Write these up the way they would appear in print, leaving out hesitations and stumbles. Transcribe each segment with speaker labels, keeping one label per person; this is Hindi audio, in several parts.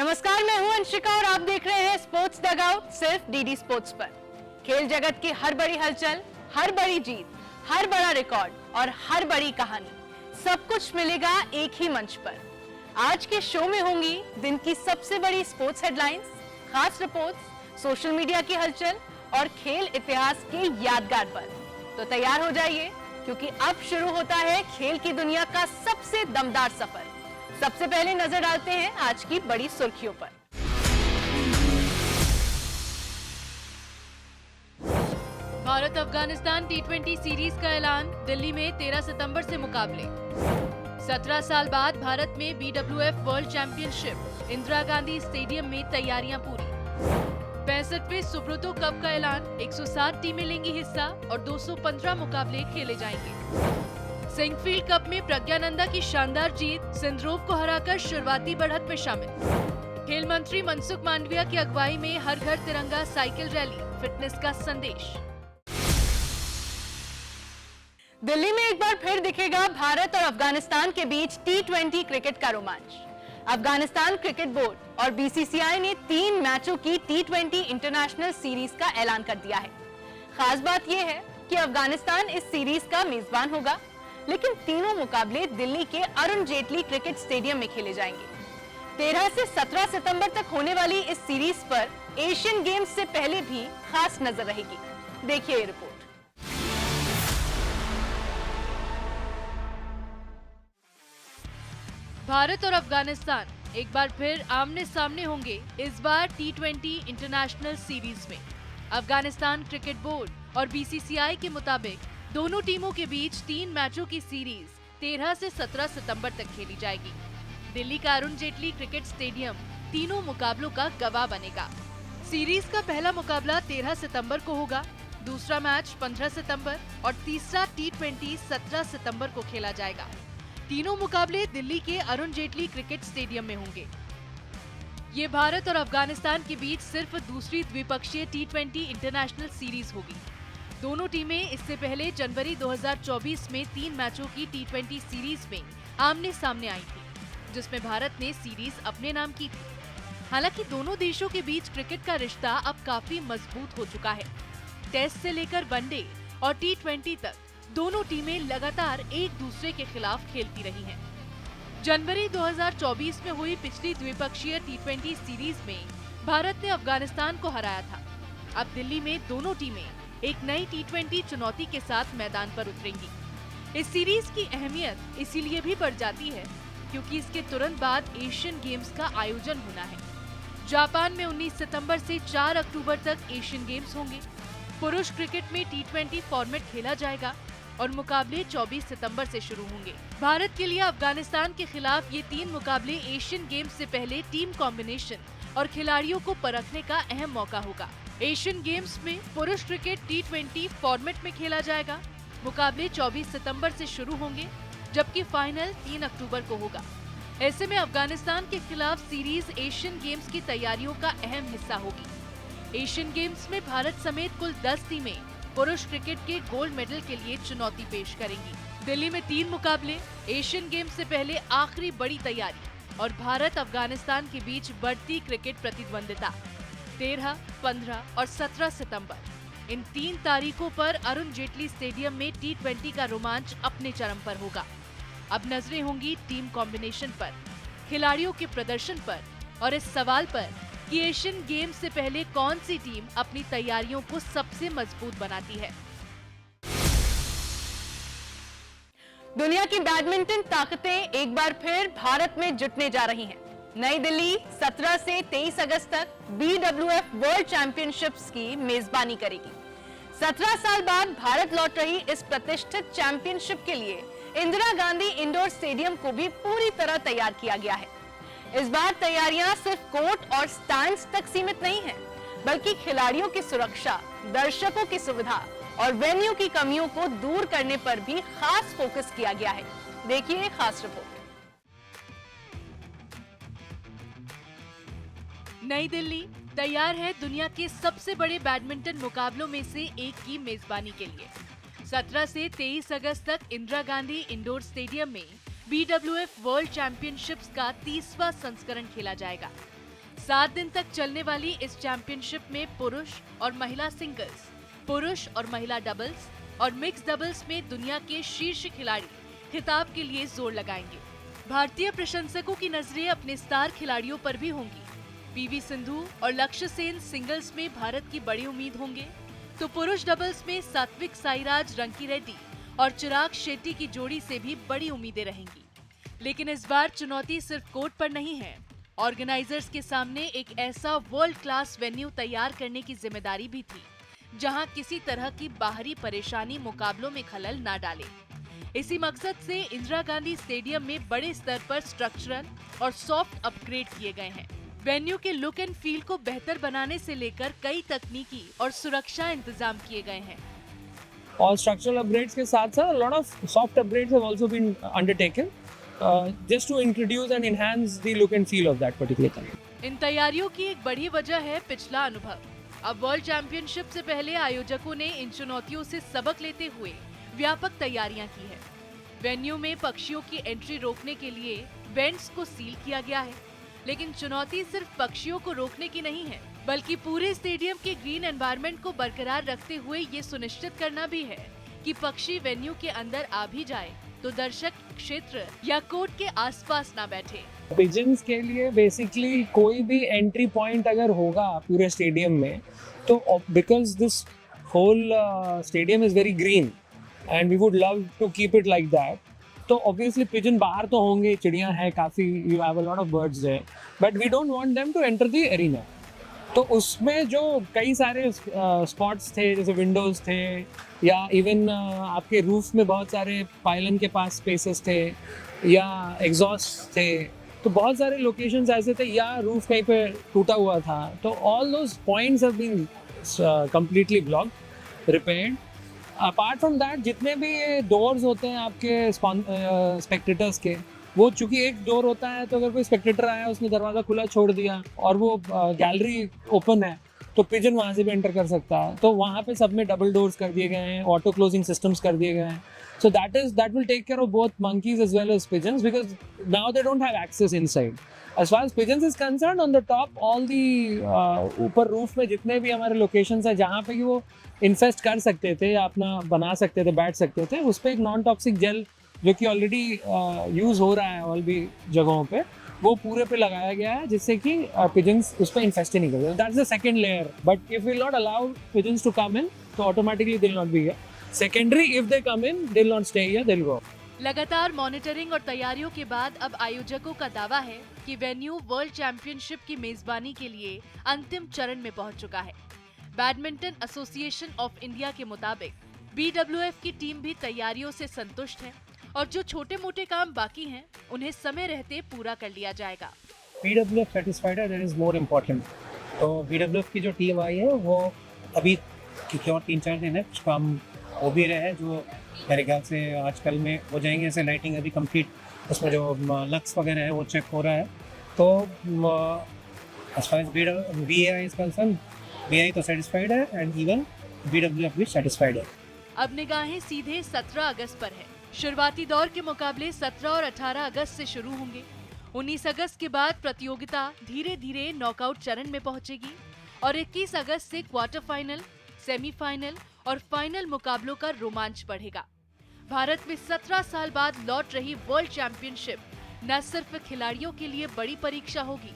Speaker 1: नमस्कार, मैं हूं अंशिका और आप देख रहे हैं स्पोर्ट्स डगआउट सिर्फ डीडी स्पोर्ट्स पर। खेल जगत की हर बड़ी हलचल, हर बड़ी जीत, हर बड़ा रिकॉर्ड और हर बड़ी कहानी, सब कुछ मिलेगा एक ही मंच पर। आज के शो में होंगी दिन की सबसे बड़ी स्पोर्ट्स हेडलाइंस, खास रिपोर्ट्स, सोशल मीडिया की हलचल और खेल इतिहास के यादगार पल। तो तैयार हो जाइए, क्योंकि अब शुरू होता है खेल की दुनिया का सबसे दमदार सफर। सबसे पहले नजर डालते हैं आज की बड़ी सुर्खियों पर।
Speaker 2: भारत अफगानिस्तान टी20 सीरीज का ऐलान, दिल्ली में 13 सितंबर से मुकाबले। 17 साल बाद भारत में BWF world championship, Indira Gandhi stadium में तैयारियां पूरी। 65वें सुब्रतो कप का ऐलान, 107 टीमें लेंगी हिस्सा और 215 मुकाबले खेले जाएंगे। सिंकफील्ड कप में प्रज्ञानंदा की शानदार जीत, सिंद्रोव को हराकर शुरुआती बढ़त में शामिल। खेल मंत्री मनसुख मांडविया की अगुवाई में हर घर तिरंगा साइकिल रैली, फिटनेस का संदेश।
Speaker 1: दिल्ली में एक बार फिर दिखेगा भारत और अफगानिस्तान के बीच T20 क्रिकेट का रोमांच। अफगानिस्तान क्रिकेट बोर्ड और BCCI ने 3 मैचों की T20 इंटरनेशनल सीरीज का ऐलान कर दिया है। खास बात यह है कि अफगानिस्तान इस सीरीज का मेजबान होगा, लेकिन तीनों मुकाबले दिल्ली के अरुण जेटली क्रिकेट स्टेडियम में खेले जाएंगे। 13 से 17 सितंबर तक होने वाली इस सीरीज पर एशियन गेम्स से पहले भी खास नजर रहेगी। देखिए ये रिपोर्ट।
Speaker 2: भारत और अफगानिस्तान एक बार फिर आमने सामने होंगे, इस बार T20 इंटरनेशनल सीरीज में। अफगानिस्तान क्रिकेट बोर्ड और BCCI के मुताबिक दोनों टीमों के बीच 3 मैचों की सीरीज 13 से 17 सितंबर तक खेली जाएगी। दिल्ली का अरुण जेटली क्रिकेट स्टेडियम तीनों मुकाबलों का गवाह बनेगा। सीरीज का पहला मुकाबला 13 सितंबर को होगा, दूसरा मैच 15 सितंबर और तीसरा T20 17 सितंबर को खेला जाएगा। तीनों मुकाबले दिल्ली के अरुण जेटली क्रिकेट स्टेडियम में होंगे। ये भारत और अफगानिस्तान के बीच सिर्फ दूसरी द्विपक्षीय T20 इंटरनेशनल सीरीज होगी। दोनों टीमें इससे पहले जनवरी 2024 में 3 मैचों की T20 सीरीज में आमने सामने आई थी, जिसमें भारत ने सीरीज अपने नाम की थी। हालांकि दोनों देशों के बीच क्रिकेट का रिश्ता अब काफी मजबूत हो चुका है। टेस्ट से लेकर वनडे और T20 तक दोनों टीमें लगातार एक दूसरे के खिलाफ खेलती रही हैं। जनवरी 2024 में हुई पिछली द्विपक्षीय T20 सीरीज में भारत ने अफगानिस्तान को हराया था। अब दिल्ली में दोनों टीमें एक नई T20 चुनौती के साथ मैदान पर उतरेंगी। इस सीरीज की अहमियत इसीलिए भी बढ़ जाती है क्योंकि इसके तुरंत बाद एशियन गेम्स का आयोजन होना है। जापान में 19 सितंबर से 4 अक्टूबर तक एशियन गेम्स होंगे। पुरुष क्रिकेट में T20 फॉर्मेट खेला जाएगा और मुकाबले 24 सितंबर से शुरू होंगे। भारत के लिए अफगानिस्तान के खिलाफ ये 3 मुकाबले एशियन गेम्स से पहले टीम कॉम्बिनेशन और खिलाड़ियों को परखने का अहम मौका होगा। एशियन गेम्स में पुरुष क्रिकेट T20 फॉर्मेट में खेला जाएगा। मुकाबले 24 सितंबर से शुरू होंगे, जबकि फाइनल 3 अक्टूबर को होगा। ऐसे में अफगानिस्तान के खिलाफ सीरीज एशियन गेम्स की तैयारियों का अहम हिस्सा होगी। एशियन गेम्स में भारत समेत कुल 10 टीमें पुरुष क्रिकेट के गोल्ड मेडल के लिए चुनौती पेश करेंगी। दिल्ली में 3 मुकाबले, एशियन गेम्स से पहले आखिरी बड़ी तैयारी और भारत अफगानिस्तान के बीच बढ़ती क्रिकेट प्रतिद्वंदिता। 13, 15 और 17 सितंबर इन 3 तारीखों पर अरुण जेटली स्टेडियम में T20 का रोमांच अपने चरम पर होगा। अब नजरें होंगी टीम कॉम्बिनेशन पर, खिलाड़ियों के प्रदर्शन पर और इस सवाल पर कि एशियन गेम्स से पहले कौन सी टीम अपनी तैयारियों को सबसे मजबूत बनाती है।
Speaker 1: दुनिया की बैडमिंटन ताकतें एक बार फिर भारत में जुटने जा रही हैं। नई दिल्ली 17 से 23 अगस्त तक BWF वर्ल्ड चैंपियनशिप्स की मेजबानी करेगी। 17 साल बाद भारत लौट रही इस प्रतिष्ठित चैंपियनशिप के लिए इंदिरा गांधी इंडोर स्टेडियम को भी पूरी तरह तैयार किया गया है। इस बार तैयारियां सिर्फ कोर्ट और स्टैंड्स तक सीमित नहीं हैं, बल्कि खिलाड़ियों की सुरक्षा, दर्शकों की सुविधा और वेन्यू की कमियों को दूर करने पर भी खास फोकस किया गया है। देखिए खास रिपोर्ट।
Speaker 2: नई दिल्ली तैयार है दुनिया के सबसे बड़े बैडमिंटन मुकाबलों में से एक की मेजबानी के लिए। 17 से 23 अगस्त तक इंदिरा गांधी इंडोर स्टेडियम में BWF वर्ल्ड चैंपियनशिप्स का 30वां संस्करण खेला जाएगा। 7 दिन तक चलने वाली इस चैंपियनशिप में पुरुष और महिला सिंगल्स, पुरुष और महिला डबल्स और मिक्स डबल्स में दुनिया के शीर्ष खिलाड़ी खिताब के लिए जोर लगाएंगे। भारतीय प्रशंसकों की नजरें अपने स्टार खिलाड़ियों पर भी होंगी। पीवी सिंधु और लक्ष्य सेन सिंगल्स में भारत की बड़ी उम्मीद होंगे, तो पुरुष डबल्स में सात्विक साईराज रंकी रेड्डी और चिराग शेट्टी की जोड़ी से भी बड़ी उम्मीदें रहेंगी। लेकिन इस बार चुनौती सिर्फ कोर्ट पर नहीं है, ऑर्गेनाइजर्स के सामने एक ऐसा वर्ल्ड क्लास वेन्यू तैयार करने की जिम्मेदारी भी थी, जहां किसी तरह की बाहरी परेशानी मुकाबलों में खलल ना डाले। इसी मकसद से इंदिरा गांधी स्टेडियम में बड़े स्तर पर स्ट्रक्चरल और सॉफ्ट अपग्रेड किए गए हैं। वेन्यू के लुक एंड फील को बेहतर बनाने से लेकर कई तकनीकी और सुरक्षा इंतजाम किए गए हैं।
Speaker 3: और स्ट्रक्चरल अपग्रेड्स के साथ साथ lot of soft upgrades have also been undertaken just to introduce and enhance the look and feel of that particular time.
Speaker 2: इन तैयारियों की एक बड़ी वजह है पिछला अनुभव। अब वर्ल्ड चैंपियनशिप से पहले आयोजकों ने इन चुनौतियों से सबक लेते हुए व्यापक तैयारियां की है। वेन्यू में पक्षियों की एंट्री रोकने के लिए वेंट्स को सील किया गया है, लेकिन चुनौती सिर्फ पक्षियों को रोकने की नहीं है, बल्कि पूरे स्टेडियम के ग्रीन एनवायरनमेंट को बरकरार रखते हुए ये सुनिश्चित करना भी है कि पक्षी वेन्यू के अंदर आ भी जाए तो दर्शक क्षेत्र या कोर्ट के आसपास ना बैठे।
Speaker 3: पिजन्स के लिए बेसिकली कोई भी एंट्री पॉइंट अगर होगा पूरे स्टेडियम में, तो because this whole stadium is very green and we would love to keep it like that, तो ऑब्वियसली पिजन बाहर तो होंगे, चिड़ियाँ हैं काफ़ी, you have a lot of birds there, but we don't want them to enter the arena. तो उसमें जो कई सारे स्पॉट्स थे, जैसे विंडोज थे या इवन आपके रूफ में बहुत सारे पाइलन के पास स्पेसेस थे या एग्जॉस्ट थे, तो बहुत सारे लोकेशंस ऐसे थे, या रूफ कहीं पे टूटा हुआ था, तो all those points have been completely blocked, repaired. Apart from that जितने भी डोर्स होते हैं आपके स्पेक्टेटर्स के, वो चूंकि एक डोर होता है, तो अगर कोई स्पेक्टेटर आया उसने दरवाज़ा खुला छोड़ दिया और वो गैलरी ओपन है, तो पिजन वहाँ से भी एंटर कर सकता है। तो वहाँ पे सब में डबल डोर्स कर दिए गए हैं, ऑटो क्लोजिंग सिस्टम्स कर दिए गए हैं। So that will take care of both monkeys as well as pigeons, because now they don't have access inside. As far as pigeons is concerned, on the top, all the ऊपर रूफ में जितने भी हमारे लोकेशंस हैं जहाँ पे कि वो इन्फेस्ट कर सकते थे या अपना बना सकते थे, बैठ सकते थे, उस पर एक नॉन टॉक्सिक जेल जो कि ऑलरेडी यूज़ हो रहा है ऑल भी जगहों पे, वो पूरे पे लगाया गया है, जिससे कि पिजन्स उस पर इन्फेस्ट ही नहीं करते। That's the second layer, but if will not allow pigeons to come in, तो automatically they will not be here. Secondary, if they come in, they'll not stay here, they'll go.
Speaker 2: लगातार मॉनिटरिंग और तैयारियों के बाद अब आयोजकों का दावा है कि वेन्यू वर्ल्ड चैंपियनशिप की मेजबानी के लिए अंतिम चरण में पहुंच चुका है। बैडमिंटन एसोसिएशन ऑफ इंडिया के मुताबिक BWF की टीम भी तैयारियों से संतुष्ट है और जो छोटे मोटे काम बाकी हैं उन्हें समय रहते पूरा कर लिया जाएगा।
Speaker 4: BWF satisfied है, that is more important. तो BWF की जो टीम आई है वो अभी क्योंकि और 3-4 दिन है, कुछ काम हो भी रहे हैं जो मेरे ख्याल से आजकल में हो जाएंगे। ऐसे लाइटिंग अभी कंप्लीट, उसमें जो लक्स वगैरह है वो चेक हो रहा है। तो as far as BAI is concerned, BAI तो सेटिस्फाइड है एंड इवन BWF भी सेटिस्फाइड है।
Speaker 2: अब निगाहें सीधे 17 अगस्त पर है। शुरुआती दौर के मुकाबले 17 और 18 अगस्त से शुरू होंगे। 19 अगस्त के बाद प्रतियोगिता धीरे धीरे नॉकआउट चरण में पहुंचेगी और 21 अगस्त से क्वार्टर फाइनल, सेमीफाइनल और फाइनल मुकाबलों का रोमांच बढ़ेगा। भारत में 17 साल बाद लौट रही वर्ल्ड चैंपियनशिप न सिर्फ खिलाड़ियों के लिए बड़ी परीक्षा होगी,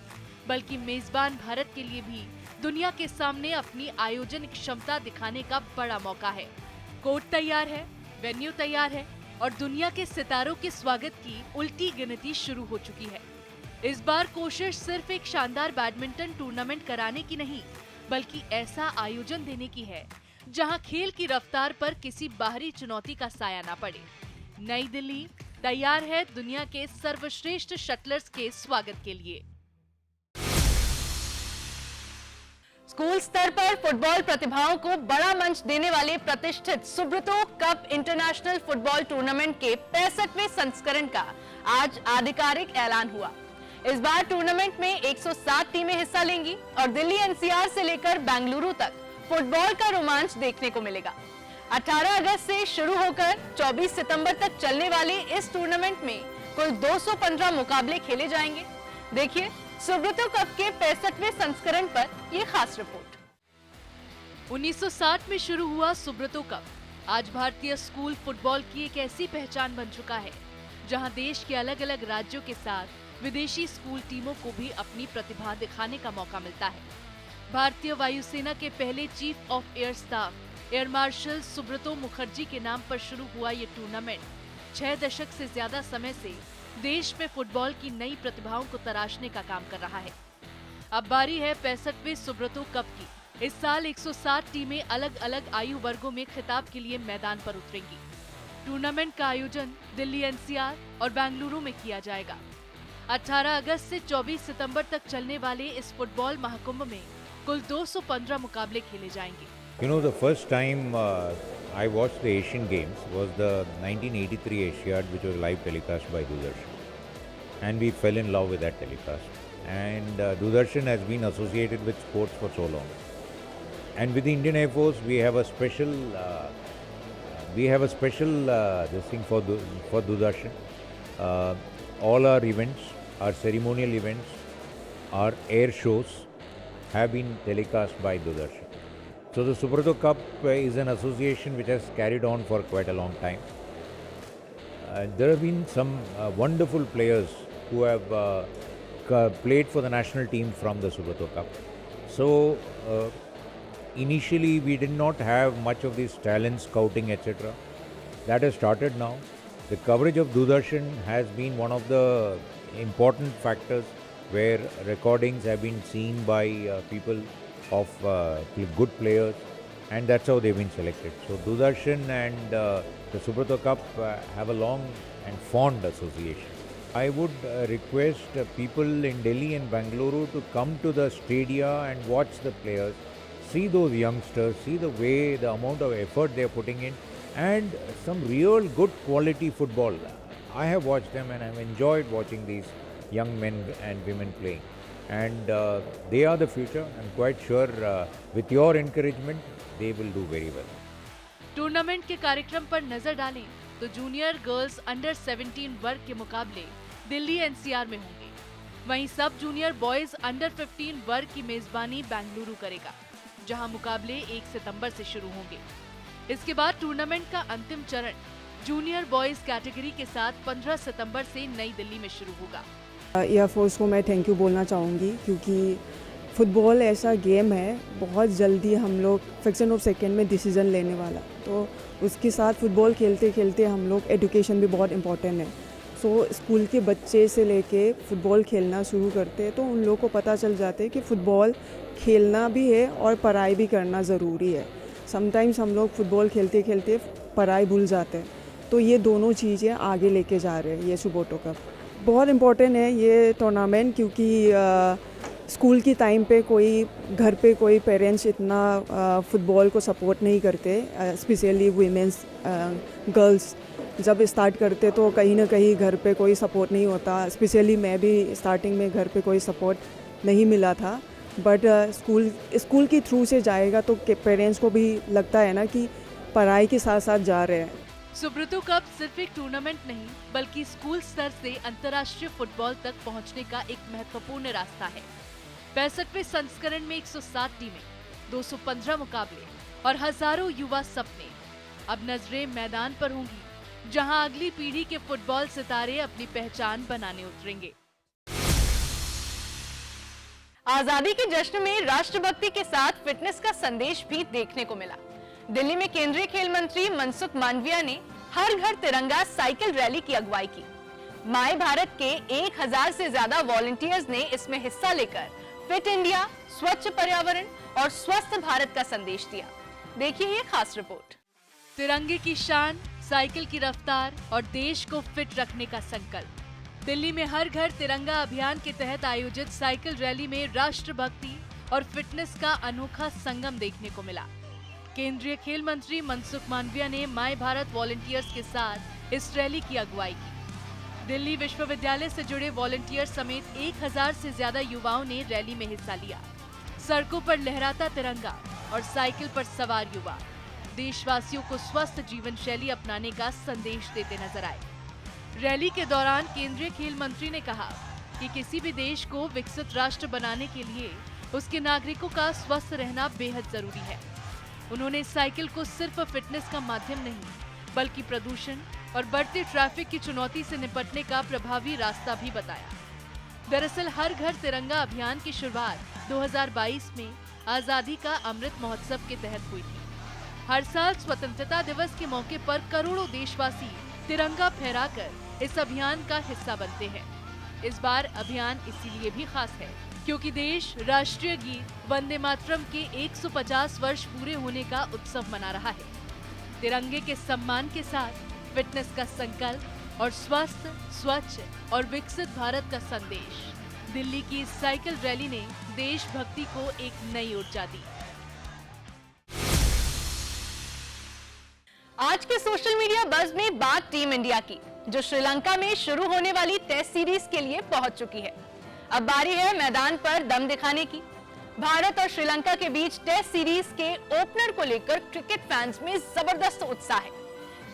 Speaker 2: बल्कि मेजबान भारत के लिए भी दुनिया के सामने अपनी आयोजन क्षमता दिखाने का बड़ा मौका है। कोर्ट तैयार है, वेन्यू तैयार है और दुनिया के सितारों के स्वागत की उल्टी गिनती शुरू हो चुकी है। इस बार कोशिश सिर्फ एक शानदार बैडमिंटन टूर्नामेंट कराने की नहीं, बल्कि ऐसा आयोजन देने की है जहां खेल की रफ्तार पर किसी बाहरी चुनौती का साया ना पड़े। नई दिल्ली तैयार है दुनिया के सर्वश्रेष्ठ शटलर्स के स्वागत के लिए।
Speaker 1: स्कूल स्तर पर फुटबॉल प्रतिभाओं को बड़ा मंच देने वाले प्रतिष्ठित Subroto cup international football tournament के 65वें संस्करण का आज आधिकारिक ऐलान हुआ। इस बार टूर्नामेंट में 107 टीमें हिस्सा लेंगी और दिल्ली NCR से लेकर बेंगलुरु तक फुटबॉल का रोमांच देखने को मिलेगा। 18 अगस्त से शुरू होकर 24 सितंबर तक चलने वाले इस टूर्नामेंट में कुल 215 मुकाबले खेले जाएंगे। देखिए सुब्रतो कप के 65वें संस्करण पर ये खास रिपोर्ट।
Speaker 2: 1960 में शुरू हुआ सुब्रतो कप आज भारतीय स्कूल फुटबॉल की एक ऐसी पहचान बन चुका है जहां देश के अलग अलग राज्यों के साथ विदेशी स्कूल टीमों को भी अपनी प्रतिभा दिखाने का मौका मिलता है। भारतीय वायुसेना के पहले chief of air staff air marshal Subroto Mukherjee के नाम पर शुरू हुआ ये टूर्नामेंट 6 दशक से ज्यादा समय से देश में फुटबॉल की नई प्रतिभाओं को तराशने का काम कर रहा है। अब बारी है 65वें सुब्रतो कप की। इस साल 160 टीमें अलग अलग आयु वर्गों में खिताब के लिए मैदान पर उतरेंगी। टूर्नामेंट का आयोजन दिल्ली एनसीआर और बेंगलुरु में किया जाएगा। 18 अगस्त से 24 सितंबर तक चलने वाले इस फुटबॉल महाकुंभ में कुल 215 मुकाबले खेले जाएंगे।
Speaker 5: You know, the first time I watched the Asian Games was the 1983 Asiad, which was live telecast by Doordarshan. And we fell in love with that telecast. And Doordarshan has been associated with sports for so long. And with the Indian Air Force, we have a special this thing for Doordarshan. All our events, our ceremonial events, our air shows have been telecast by Doordarshan. So the Subrata Cup is an association which has carried on for quite a long time. There have been some wonderful players who have played for the national team from the Subrata Cup. So initially we did not have much of this talent scouting, etc. That has started now. The coverage of Doordarshan has been one of the important factors where recordings have been seen by people of good players, and that's how they've been selected. So Doordarshan and the Subrata Cup have a long and fond association. I would request people in Delhi and Bangalore to come to the stadia and watch the players, see those youngsters, see the way, the amount of effort they're putting in, and some real good quality football. I have watched them and I've enjoyed watching these young men and women playing. And they are the future. I'm quite sure with your encouragement, they will do very well.
Speaker 2: Tournament के कार्यक्रम पर नजर डालें तो जूनियर गर्ल्स अंडर 17 वर्ग के मुकाबले दिल्ली एनसीआर में होंगे। वहीं सब जूनियर बॉयज अंडर 15 वर्ग की मेजबानी बेंगलुरु करेगा, जहां मुकाबले 1 सितंबर से शुरू होंगे। इसके बाद टूर्नामेंट का अंतिम चरण जूनियर बॉयज कैटेगरी के साथ 15 सितंबर से नई दिल्ली में शुरू होगा।
Speaker 6: एयरफोर्स को मैं थैंक यू बोलना चाहूँगी, क्योंकि फ़ुटबॉल ऐसा गेम है बहुत जल्दी हम लोग फ्रैक्शन ऑफ सेकेंड में डिसीज़न लेने वाला, तो उसके साथ फ़ुटबॉल खेलते खेलते हम लोग एजुकेशन भी बहुत इम्पोर्टेंट है। सो स्कूल के बच्चे से लेके फ़ुटबॉल खेलना शुरू करते हैं तो उन लोगों को पता चल जाता है कि फ़ुटबॉल खेलना भी है और पढ़ाई भी करना ज़रूरी है। समटाइम्स हम लोग फ़ुटबॉल खेलते खेलते पढ़ाई भूल जाते हैं, तो ये दोनों चीज़ें आगे लेके जा रहे हैं ये सुब्रतो कप। बहुत इम्पोर्टेंट है ये टूर्नामेंट, क्योंकि स्कूल की टाइम पे घर पे कोई पेरेंट्स इतना फुटबॉल को सपोर्ट नहीं करते, स्पेशली वीमेंस गर्ल्स जब स्टार्ट करते तो कहीं ना कहीं घर पे कोई सपोर्ट नहीं होता। स्पेशली मैं भी स्टार्टिंग में घर पे कोई सपोर्ट नहीं मिला था, बट स्कूल के थ्रू से जाएगा तो पेरेंट्स को भी लगता है ना कि पढ़ाई के साथ साथ जा रहे हैं।
Speaker 2: सुब्रतो कप सिर्फ एक टूर्नामेंट नहीं बल्कि स्कूल स्तर से अंतर्राष्ट्रीय फुटबॉल तक पहुंचने का एक महत्वपूर्ण रास्ता है। 65वें संस्करण में 160 टीमें, 215 मुकाबले और हजारों युवा सपने। अब नजरें मैदान पर होंगी, जहां अगली पीढ़ी के फुटबॉल सितारे अपनी पहचान बनाने उतरेंगे।
Speaker 1: आजादी के जश्न में राष्ट्रभक्ति के साथ फिटनेस का संदेश भी देखने को मिला। दिल्ली में केंद्रीय खेल मंत्री मनसुख मांडविया ने हर घर तिरंगा साइकिल रैली की अगुवाई की। माय भारत के 1000 से ज्यादा वॉलंटियर्स ने इसमें हिस्सा लेकर फिट इंडिया, स्वच्छ पर्यावरण और स्वस्थ भारत का संदेश दिया। देखिए ये खास रिपोर्ट।
Speaker 2: तिरंगे की शान, साइकिल की रफ्तार और देश को फिट रखने का संकल्प। दिल्ली में हर घर तिरंगा अभियान के तहत आयोजित साइकिल रैली में राष्ट्रभक्ति और फिटनेस का अनोखा संगम देखने को मिला। केंद्रीय खेल मंत्री मनसुख मांडविया ने माय भारत वॉलंटियर्स के साथ इस रैली की अगुवाई की। दिल्ली विश्वविद्यालय से जुड़े वॉलंटियर समेत 1000 से ज्यादा युवाओं ने रैली में हिस्सा लिया। सड़कों पर लहराता तिरंगा और साइकिल पर सवार युवा देशवासियों को स्वस्थ जीवन शैली अपनाने का संदेश देते नजर आए। रैली के दौरान केंद्रीय खेल मंत्री ने कहा, कि किसी भी देश को विकसित राष्ट्र बनाने के लिए उसके नागरिकों का स्वस्थ रहना बेहद जरूरी है। उन्होंने साइकिल को सिर्फ फिटनेस का माध्यम नहीं बल्कि प्रदूषण और बढ़ते ट्रैफिक की चुनौती से निपटने का प्रभावी रास्ता भी बताया। दरअसल हर घर तिरंगा अभियान की शुरुआत 2022 में आजादी का अमृत महोत्सव के तहत हुई थी। हर साल स्वतंत्रता दिवस के मौके पर करोड़ों देशवासी तिरंगा फहराकर इस अभियान का हिस्सा बनते हैं। इस बार अभियान इसीलिए भी खास है क्योंकि देश राष्ट्रीय गीत वंदे मातरम के 150 वर्ष पूरे होने का उत्सव मना रहा है। तिरंगे के सम्मान के साथ फिटनेस का संकल्प और स्वस्थ, स्वच्छ और विकसित भारत का संदेश, दिल्ली की इस साइकिल रैली ने देशभक्ति को एक नई ऊर्जा दी।
Speaker 1: आज के सोशल मीडिया बज़ में बात टीम इंडिया की, जो श्रीलंका में शुरू होने वाली टेस्ट सीरीज के लिए पहुंच चुकी है। अब बारी है मैदान पर दम दिखाने की। भारत और श्रीलंका के बीच टेस्ट सीरीज के ओपनर को लेकर क्रिकेट फैंस में जबरदस्त उत्साह है।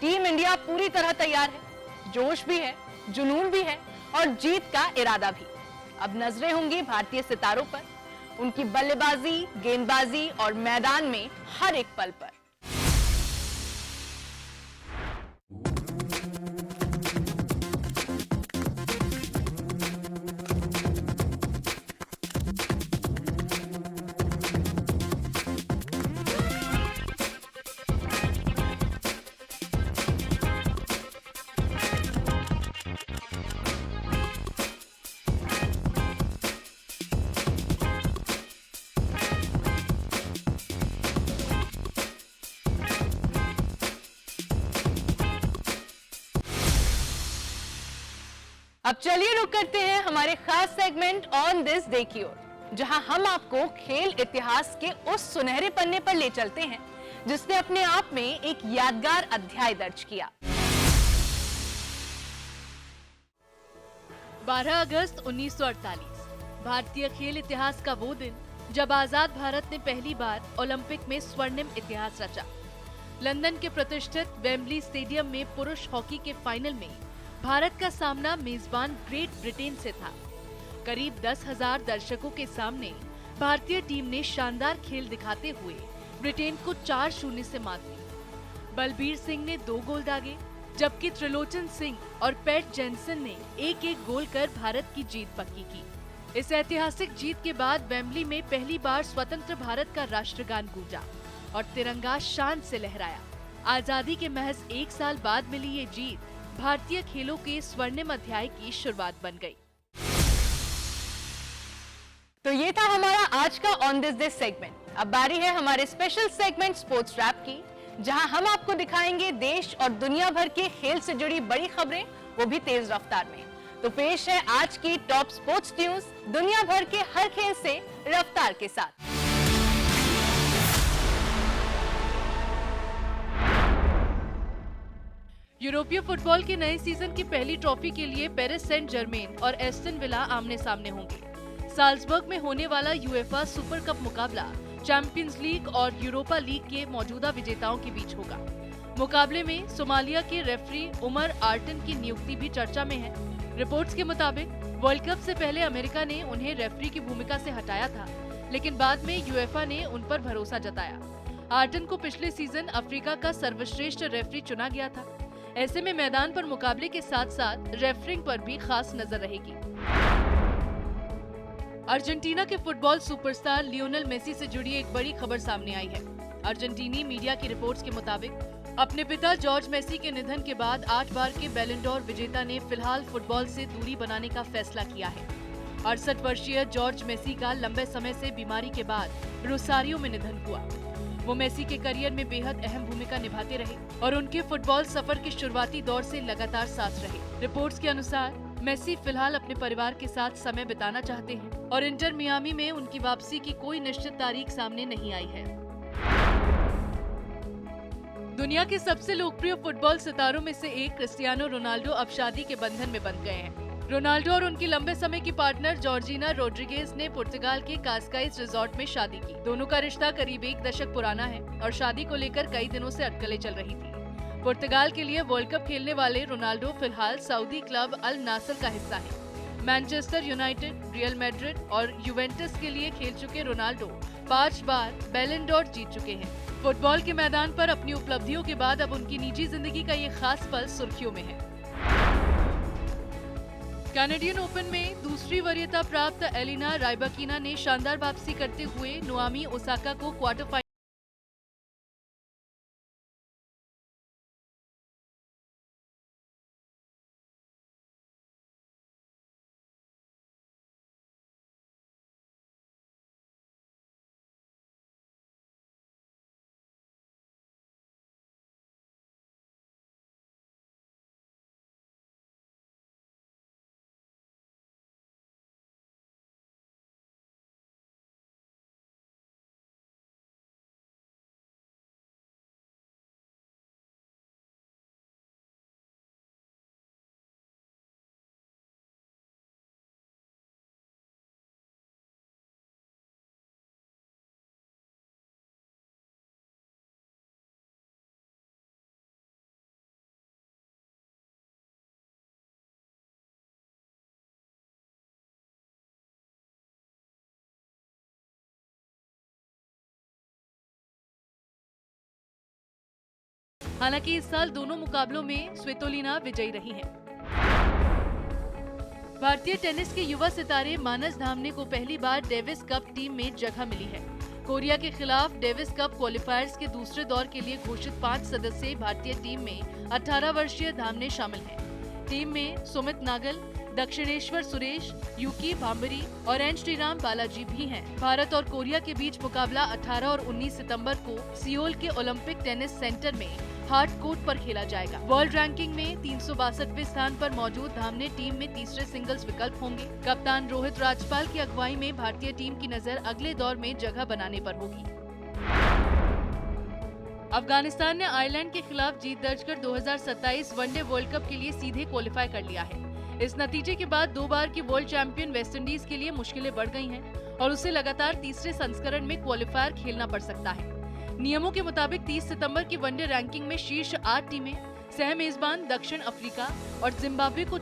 Speaker 1: टीम इंडिया पूरी तरह तैयार है, जोश भी है, जुनून भी है और जीत का इरादा भी। अब नजरें होंगी भारतीय सितारों पर, उनकी बल्लेबाजी, गेंदबाजी और मैदान में हर एक पल पर। अब चलिए रुक करते हैं हमारे खास सेगमेंट ऑन दिस डे की ओर, जहां हम आपको खेल इतिहास के उस सुनहरे पन्ने पर ले चलते हैं जिसने अपने आप में एक यादगार अध्याय दर्ज किया।
Speaker 2: 12 अगस्त 1948 भारतीय खेल इतिहास का वो दिन जब आजाद भारत ने पहली बार ओलंपिक में स्वर्णिम इतिहास रचा। लंदन के प्रतिष्ठित वेम्बली स्टेडियम में पुरुष हॉकी के फाइनल में भारत का सामना मेजबान ग्रेट ब्रिटेन से था। करीब 10,000 दर्शकों के सामने भारतीय टीम ने शानदार खेल दिखाते हुए ब्रिटेन को 4-0 से मात दी। बलबीर सिंह ने 2 गोल दागे, जबकि त्रिलोचन सिंह और पैट जेनसन ने 1-1 गोल कर भारत की जीत पक्की की। इस ऐतिहासिक जीत के बाद वेम्बली में पहली बार स्वतंत्र भारत का राष्ट्रगान गूंजा और तिरंगा शान से लहराया। आजादी के महज 1 साल बाद मिली ये जीत भारतीय खेलों के स्वर्णिम अध्याय की शुरुआत बन गई।
Speaker 1: तो ये था हमारा आज का ऑन दिस डे सेगमेंट। अब बारी है हमारे स्पेशल सेगमेंट स्पोर्ट्स रैप की, जहां हम आपको दिखाएंगे देश और दुनिया भर के खेल से जुड़ी बड़ी खबरें, वो भी तेज रफ्तार में। तो पेश है आज की टॉप स्पोर्ट्स न्यूज दुनिया भर के हर खेल से रफ्तार के साथ।
Speaker 2: यूरोपीय फुटबॉल के नए सीजन की पहली ट्रॉफी के लिए पेरिस सेंट जर्मेन और एस्टन विला आमने सामने होंगे। साल्जबर्ग में होने वाला यूएफए सुपर कप मुकाबला चैंपियंस लीग और यूरोपा लीग के मौजूदा विजेताओं के बीच होगा। मुकाबले में सोमालिया के रेफरी उमर आर्टन की नियुक्ति भी चर्चा में है। रिपोर्ट्स के मुताबिक वर्ल्ड कप से पहले अमेरिका ने उन्हें रेफरी की भूमिका से हटाया था, लेकिन बाद में यूएफए ने उन पर भरोसा जताया। आर्टन को पिछले सीजन अफ्रीका का सर्वश्रेष्ठ रेफरी चुना गया था। ऐसे में मैदान पर मुकाबले के साथ साथ रेफरिंग पर भी खास नजर रहेगी। अर्जेंटीना के फुटबॉल सुपरस्टार लियोनेल मेसी से जुड़ी एक बड़ी खबर सामने आई है। अर्जेंटीनी मीडिया की रिपोर्ट्स के मुताबिक अपने पिता जॉर्ज मेसी के निधन के बाद 8 बार के बैलन डोर विजेता ने फिलहाल फुटबॉल से दूरी बनाने का फैसला किया है। 68 वर्षीय जॉर्ज मेसी का लंबे समय से बीमारी के बाद रोसारियो में निधन हुआ। वो मेसी के करियर में बेहद अहम भूमिका निभाते रहे और उनके फुटबॉल सफर के शुरुआती दौर से लगातार साथ रहे। रिपोर्ट्स के अनुसार मेसी फिलहाल अपने परिवार के साथ समय बिताना चाहते हैं और इंटर मियामी में उनकी वापसी की कोई निश्चित तारीख सामने नहीं आई है। दुनिया के सबसे लोकप्रिय फुटबॉल सितारों में से एक क्रिस्टियानो रोनाल्डो अब शादी के बंधन में बंध गए हैं। रोनाल्डो और उनकी लंबे समय की पार्टनर जॉर्जिना रोड्रिगेज ने पुर्तगाल के कास्काइज रिजॉर्ट में शादी की। दोनों का रिश्ता करीब 1 दशक पुराना है और शादी को लेकर कई दिनों से अटकलें चल रही थी। पुर्तगाल के लिए वर्ल्ड कप खेलने वाले रोनाल्डो फिलहाल सऊदी क्लब अल नासर का हिस्सा है। मैनचेस्टर यूनाइटेड, रियल मैड्रिड और यूवेंटस के लिए खेल चुके रोनाल्डो 5 बार बैलन डॉर जीत चुके हैं। फुटबॉल के मैदान पर अपनी उपलब्धियों के बाद अब उनकी निजी जिंदगी का ये खास पल सुर्खियों में है। कैनेडियन ओपन में दूसरी वरीयता प्राप्त एलिना राइबाकिना ने शानदार वापसी करते हुए नोआमी ओसाका को क्वार्टर फाइनल हालांकि इस साल दोनों मुकाबलों में स्वितोलिना विजयी रही हैं। भारतीय टेनिस के युवा सितारे मानस धामने को पहली बार डेविस कप टीम में जगह मिली है। कोरिया के खिलाफ डेविस कप क्वालिफायर्स के दूसरे दौर के लिए घोषित 5 सदस्यीय भारतीय टीम में 18 वर्षीय धामने शामिल हैं। टीम में सुमित नागल, दक्षिणेश्वर सुरेश, यूकी भांबरी और एन श्रीराम बालाजी भी हैं। भारत और कोरिया के बीच मुकाबला 18 और 19 सितंबर को सियोल के ओलंपिक टेनिस सेंटर में हार्ड कोर्ट पर खेला जाएगा। वर्ल्ड रैंकिंग में 362वें स्थान पर मौजूद धामने टीम में तीसरे सिंगल्स विकल्प होंगे। कप्तान रोहित राजपाल की अगुवाई में भारतीय टीम की नजर अगले दौर में जगह बनाने पर होगी। अफगानिस्तान ने आयरलैंड के खिलाफ जीत दर्ज कर 2027 वनडे वर्ल्ड कप के लिए सीधे क्वालिफाई कर लिया है। इस नतीजे के बाद 2 बार की वर्ल्ड चैंपियन वेस्टइंडीज के लिए मुश्किलें बढ़ गई हैं और उसे लगातार तीसरे संस्करण में क्वालिफायर खेलना पड़ सकता है। नियमों के मुताबिक 30 सितंबर की वनडे रैंकिंग में शीर्ष 8 टीमें सह मेजबान दक्षिण अफ्रीका और जिम्बाब्वे को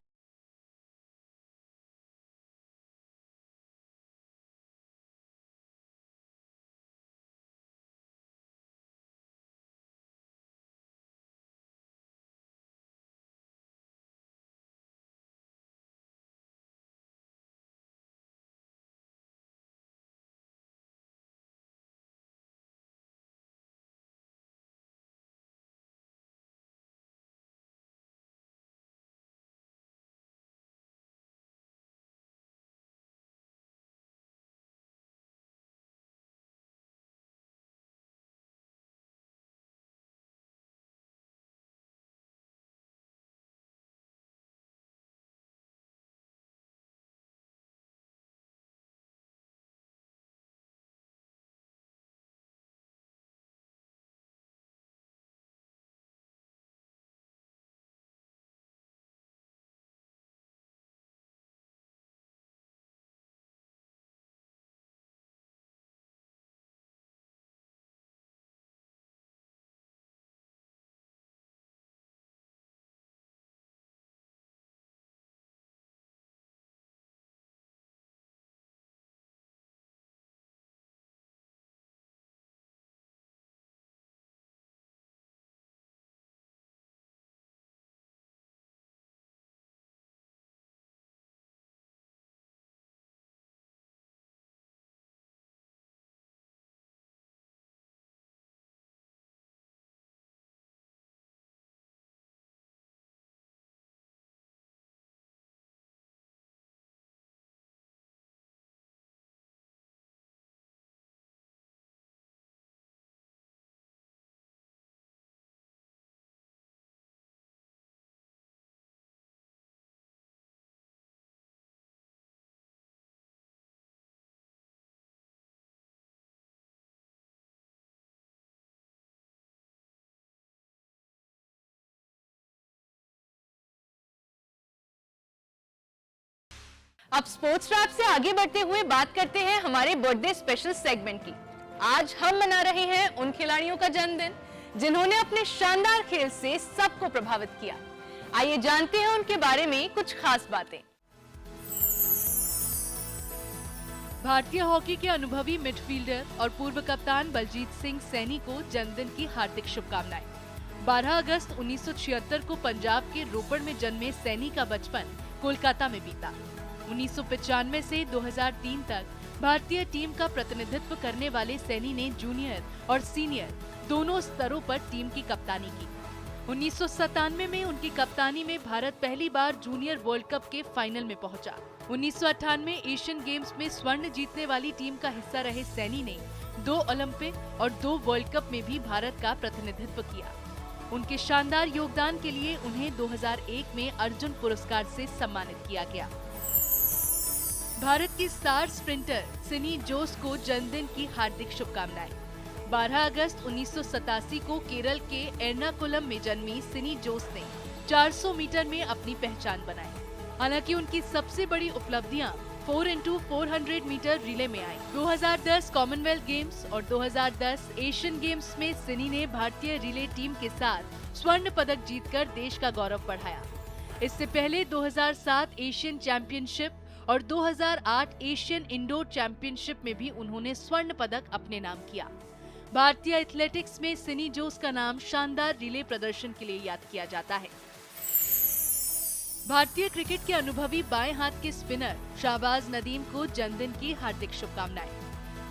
Speaker 1: अब स्पोर्ट्स रैप से आगे बढ़ते हुए बात करते हैं हमारे बर्थडे स्पेशल सेगमेंट की। आज हम मना रहे हैं उन खिलाड़ियों का जन्मदिन जिन्होंने अपने शानदार खेल से सबको प्रभावित किया। आइए जानते हैं उनके बारे में कुछ खास बातें।
Speaker 2: भारतीय हॉकी के अनुभवी मिडफील्डर और पूर्व कप्तान बलजीत सिंह सैनी को जन्मदिन की हार्दिक शुभकामनाएं। 12 अगस्त 1976 को पंजाब के रोपड़ में जन्मे सैनी का बचपन कोलकाता में बीता। 1995 से 2003 तक भारतीय टीम का प्रतिनिधित्व करने वाले सैनी ने जूनियर और सीनियर दोनों स्तरों पर टीम की कप्तानी की। 1997 में उनकी कप्तानी में भारत पहली बार जूनियर वर्ल्ड कप के फाइनल में पहुंचा। 1998 एशियन गेम्स में स्वर्ण जीतने वाली टीम का हिस्सा रहे सैनी ने 2 ओलंपिक और 2 वर्ल्ड कप में भी भारत का प्रतिनिधित्व किया। उनके शानदार योगदान के लिए उन्हें 2001 में अर्जुन पुरस्कार से सम्मानित किया गया। भारत की स्टार स्प्रिंटर सिनी जोस को जन्मदिन की हार्दिक शुभकामनाएं। 12 अगस्त 1987 को केरल के एर्नाकुलम में जन्मी सिनी जोस ने 400 मीटर में अपनी पहचान बनाई। हालांकि उनकी सबसे बड़ी उपलब्धियां 4x400 मीटर रिले में आई। 2010 कॉमनवेल्थ गेम्स और 2010 एशियन गेम्स में सिनी ने भारतीय रिले टीम के साथ स्वर्ण पदक जीतकर देश का गौरव बढ़ाया। इससे पहले 2007 एशियन चैंपियनशिप और 2008 एशियन इंडोर चैंपियनशिप में भी उन्होंने स्वर्ण पदक अपने नाम किया। भारतीय एथलेटिक्स में सिनी जोस का नाम शानदार रिले प्रदर्शन के लिए याद किया जाता है। भारतीय क्रिकेट के अनुभवी बाएं हाथ के स्पिनर शाहबाज नदीम को जन्मदिन की हार्दिक शुभकामनाएं।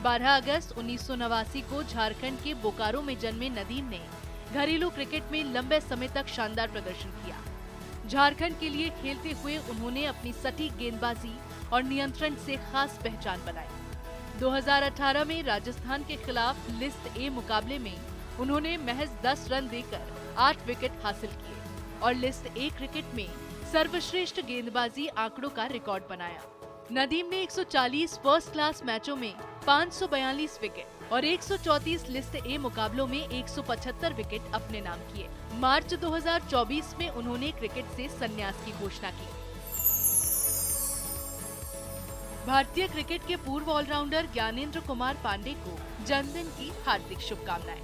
Speaker 2: 12 अगस्त 1989 को झारखंड के बोकारो में जन्मे नदीम ने घरेलू क्रिकेट में लंबे समय तक शानदार प्रदर्शन किया। झारखंड के लिए खेलते हुए उन्होंने अपनी सटीक गेंदबाजी और नियंत्रण से खास पहचान बनाई। 2018 में राजस्थान के खिलाफ लिस्ट ए मुकाबले में उन्होंने महज 10 रन देकर 8 विकेट हासिल किए और लिस्ट ए क्रिकेट में सर्वश्रेष्ठ गेंदबाजी आंकड़ों का रिकॉर्ड बनाया। नदीम ने 140 फर्स्ट क्लास मैचों में 542 विकेट और 134 लिस्ट ए मुकाबलों में 175 विकेट अपने नाम किए। मार्च 2024 में उन्होंने क्रिकेट से संन्यास की घोषणा की। भारतीय क्रिकेट के पूर्व ऑलराउंडर ज्ञानेंद्र कुमार पांडे को जन्मदिन की हार्दिक शुभकामनाएं।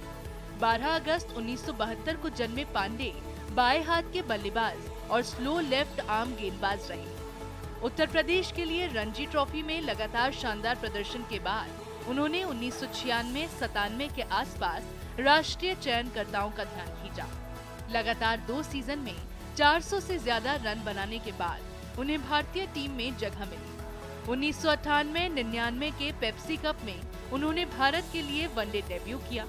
Speaker 2: 12 अगस्त 1972 को जन्मे पांडे बाएं हाथ के बल्लेबाज और स्लो लेफ्ट आर्म गेंदबाज रहे। उत्तर प्रदेश के लिए रणजी ट्रॉफी में लगातार शानदार प्रदर्शन के बाद उन्होंने 1996-97 के आसपास राष्ट्रीय चयनकर्ताओं का ध्यान खींचा। लगातार 2 सीजन में 400 से ज्यादा रन बनाने के बाद उन्हें भारतीय टीम में जगह मिली। 1998-99 के पेप्सी कप में उन्होंने भारत के लिए वनडे डेब्यू किया।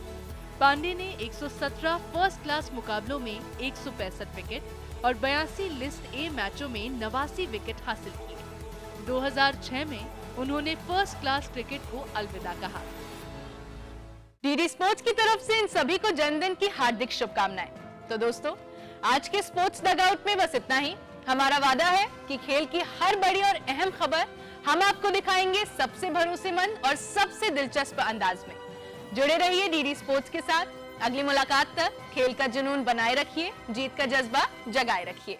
Speaker 2: पांडे ने 117 फर्स्ट क्लास मुकाबलों में 165 विकेट और 82 लिस्ट ए मैचों में 89 विकेट हासिल किए। 2006 में उन्होंने फर्स्ट क्लास क्रिकेट को अलविदा कहा।
Speaker 1: डीडी स्पोर्ट्स की तरफ से इन सभी को जन्मदिन की हार्दिक शुभकामनाएं। तो दोस्तों, आज के स्पोर्ट्स डगआउट में बस इतना ही। हमारा वादा है कि खेल की हर बड़ी और अहम खबर हम आपको दिखाएंगे सबसे भरोसेमंद और सबसे दिलचस्प अंदाज में। जुड़े रहिए डीडी स्पोर्ट्स के साथ। अगली मुलाकात तक खेल का जुनून बनाए रखिए, जीत का जज्बा जगाए रखिए।